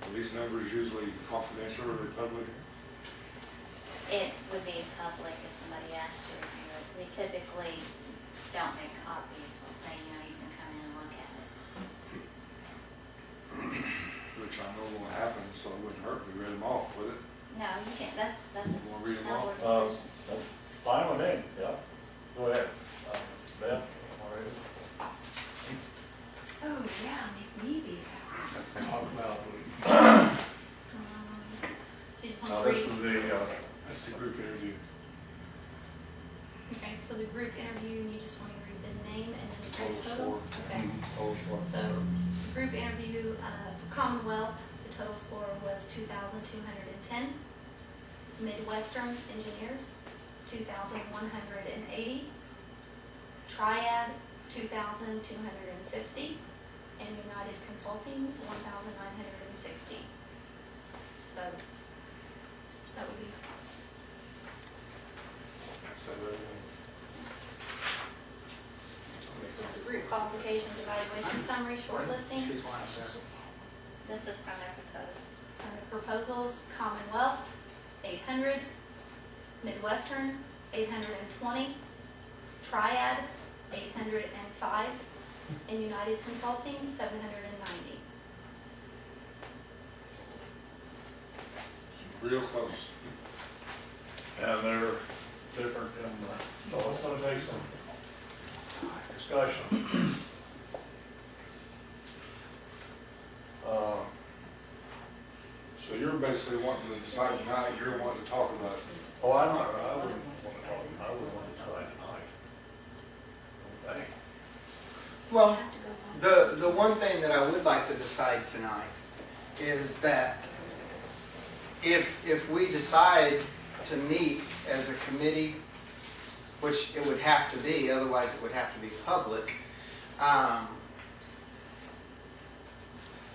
Are these numbers usually confidential or public? It would be public if somebody asked to review it. We typically don't make copies. They'll say, you know, you can come in and look at it. Which I know will happen, so it wouldn't hurt if we read them off, would it? No, you can't, that's a You wanna read them town off? board decision. That's fine with me, yeah. Go ahead. Ben, all right. Oh, yeah, make me be happy. Talk about So you just Now, want to this read, is the, That's the group interview. okay, so the group interview, and you just want to read the name and then the Total total? score. Okay, total score. so the group interview for Commonwealth, the total score was 2,210. Midwestern Engineers, 2,180. Triad, 2,250. And United Consulting, 1,960. So that would be, That's everything. this is the group qualifications, evaluation summary, shortlisting. She's one of those. This is from their proposals. Proposals, Commonwealth, 800. Midwestern, 820. Triad, 805. And United Consulting, 790. Real close. And they're different in, so it's gonna take some discussion. So you're basically wanting to decide tonight, you're wanting to talk about it. Oh, I wouldn't want to talk, I wouldn't want to try tonight. Okay. Well, Have to go home. the one thing that I would like to decide tonight is that if we decide to meet as a committee, which it would have to be, otherwise it would have to be public, I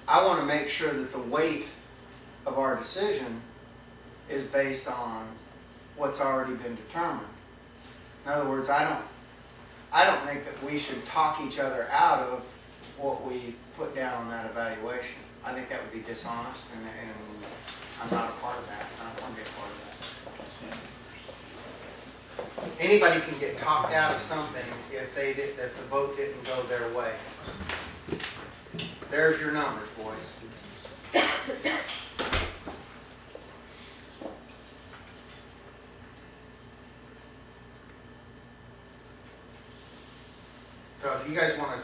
want to make sure that the weight of our decision is based on what's already been determined. In other words, I don't think that we should talk each other out of what we put down on that evaluation. I think that would be dishonest, and I'm not a part of that. I don't want to be a part of that. Anybody can get talked out of something if the vote didn't go their way. There's your numbers, boys. So if you guys want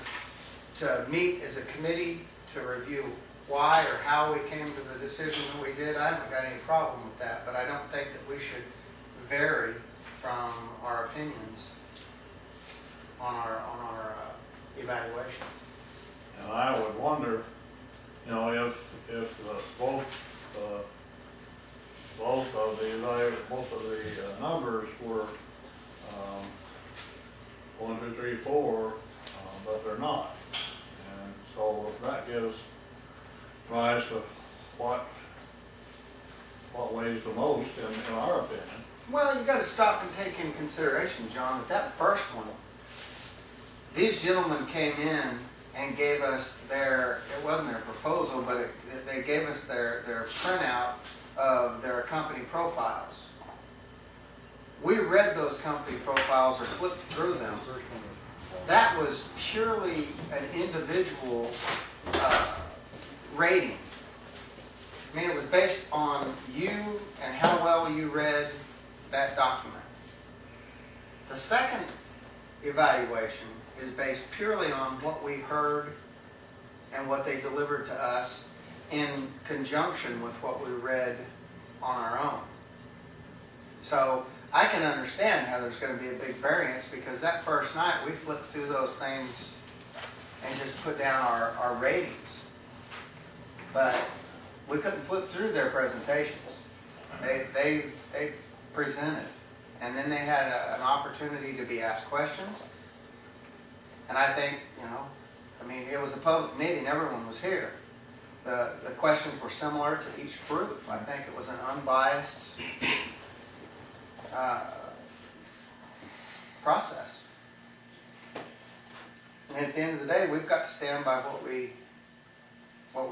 to meet as a committee to review why or how we came to the decision that we did, I haven't got any problem with that, but I don't think that we should vary from our opinions on our evaluations. And I would wonder, you know, if both of the numbers were 1, 2, 3, 4, but they're not. And so that gives rise to what weighs the most in our opinion. Well, you got to stop and take into consideration, John, that first one, these gentlemen came in and gave us it wasn't their proposal, but they gave us their printout of their company profiles. We read those company profiles or flipped through them. That was purely an individual rating. I mean, it was based on you and how well you read that document. The second evaluation is based purely on what we heard and what they delivered to us in conjunction with what we read on our own. So I can understand how there's going to be a big variance, because that first night we flipped through those things and just put down our ratings. But we couldn't flip through their presentations. They presented, and then they had an opportunity to be asked questions. And I think, it was a public meeting, everyone was here. The questions were similar to each group. I think it was an unbiased process. And at the end of the day, we've got to stand by what we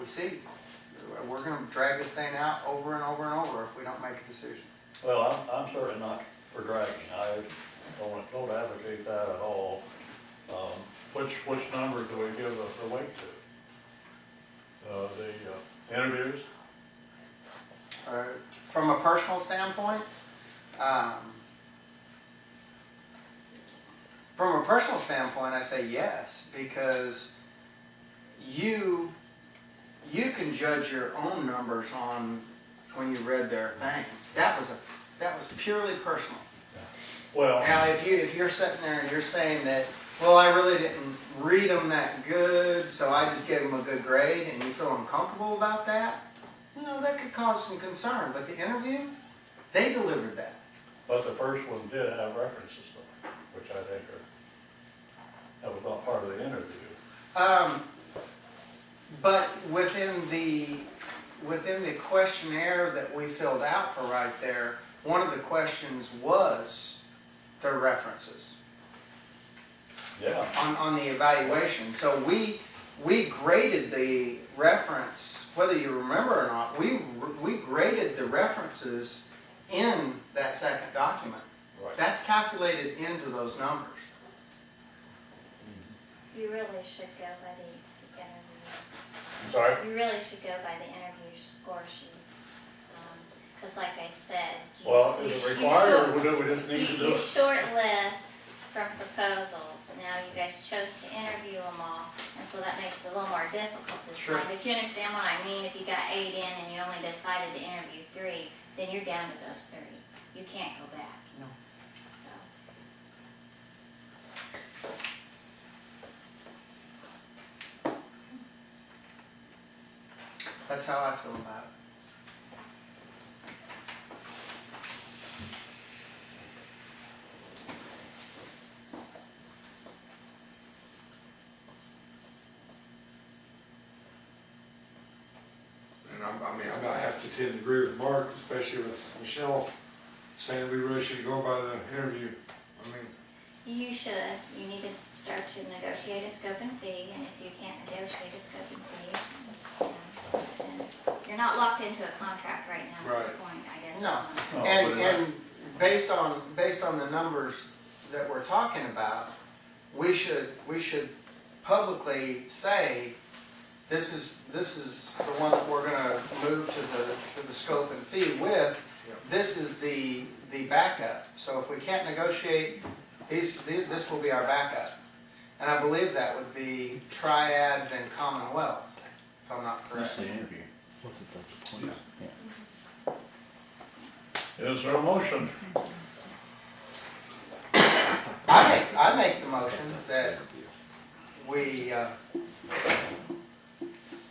see. we're gonna drag this thing out over and over and over if we don't make a decision. Well, I'm certainly not for dragging. I don't advocate that at all. Which number do we give the weight to? The interviews? From a personal standpoint, I say yes, because you can judge your own numbers on when you read their thing. That was purely personal. Well, Now, if you're sitting there and you're saying that, well, I really didn't read them that good, so I just gave them a good grade, and you feel uncomfortable about that, that could cause some concern. But the interview, they delivered that. but the first one did have references though, which I think that was not part of the interview. But within the questionnaire that we filled out for right there, one of the questions was their references Yeah. on the evaluation. So we graded the reference, whether you remember or not, we graded the references in that second document. Right. That's calculated into those numbers. You really should go by the interview. I'm sorry? You really should go by the interview score sheets. Because like I said, Well, is it required or do we just need to do you it? short list from proposals. Now you guys chose to interview them all, and so that makes it a little more difficult this Sure. time. But you understand what I mean? If you got 8 in and you only decided to interview 3, then you're down to those 3. You can't go back. No. So. That's how I feel about it. And I have to tend to agree with Mark, especially with Michelle saying we really should go by the interview. I mean, You should. You need to start to negotiate a scope and fee, and if you can't negotiate a scope and fee, then you're not locked into a contract right now at this Right. point, I guess. No. No, And based on the numbers that we're talking about, we should publicly say, this is the one that we're gonna move to the scope and fee with. Yep. This is the backup. So if we can't negotiate, this will be our backup. And I believe that would be Triad and Commonwealth, if I'm not correct. interview. What's it, that's the point? Yeah. Is there a motion? I make the motion that we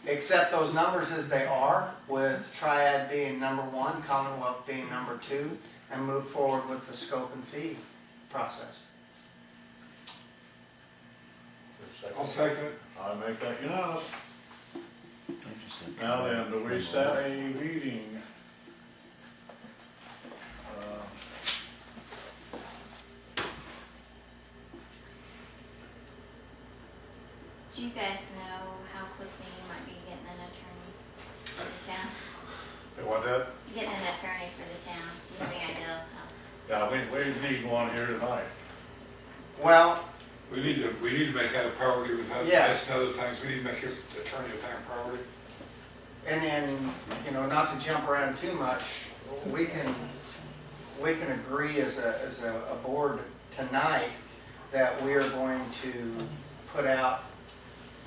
accept those numbers as they are, with Triad being number 1, Commonwealth being number 2, and move forward with the scope and fee process. I'll second it. I make that unanimous. Interesting. Now then, do we set a meeting? Do you guys know how quickly you might be getting an attorney for the town? What that? Getting an attorney for the town? Do you have any idea of how? Yeah, we need one here tonight. Well, We need to make that a priority with other, Yeah. that's other things. We need to make his attorney a thing priority. and not to jump around too much, we can agree as a board tonight that we are going to put out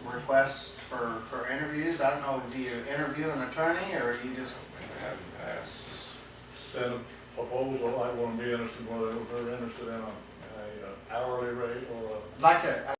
requests for interviews. I don't know, do you interview an attorney, or you just? I haven't passed. Send a proposal. I want to be interested whether they're interested in a hourly rate or a Like to,